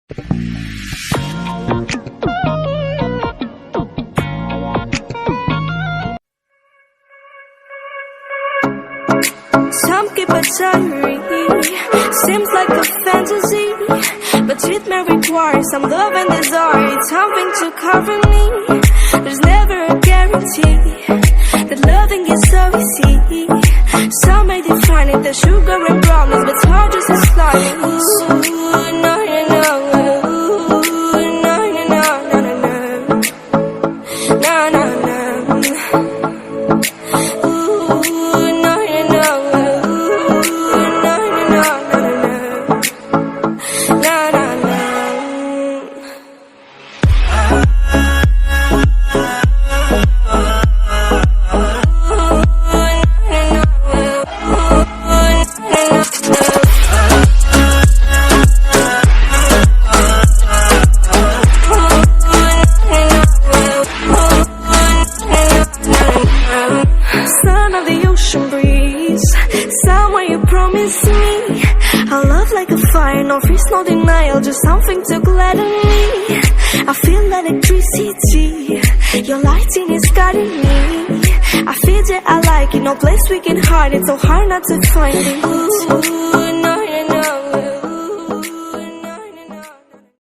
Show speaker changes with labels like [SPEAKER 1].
[SPEAKER 1] Some keep a diary, seems like a fantasy, but treatment requires some love and desire. It's something to cover me. There's never a guarantee that loving is so easy. Some may define it as sugar and brownies, but it's hard just as slimy. Ooh, no, no, no. Ooh, no, no, no, no, no, no. No, no, no. Son of the ocean breeze, somewhere you promised me a love like a fire, no freeze, no denial, just something to gladden me. I feel electricity, your lighting is guiding me. I feel that I like it, no place we can hide it, so hard not to find it. Ooh,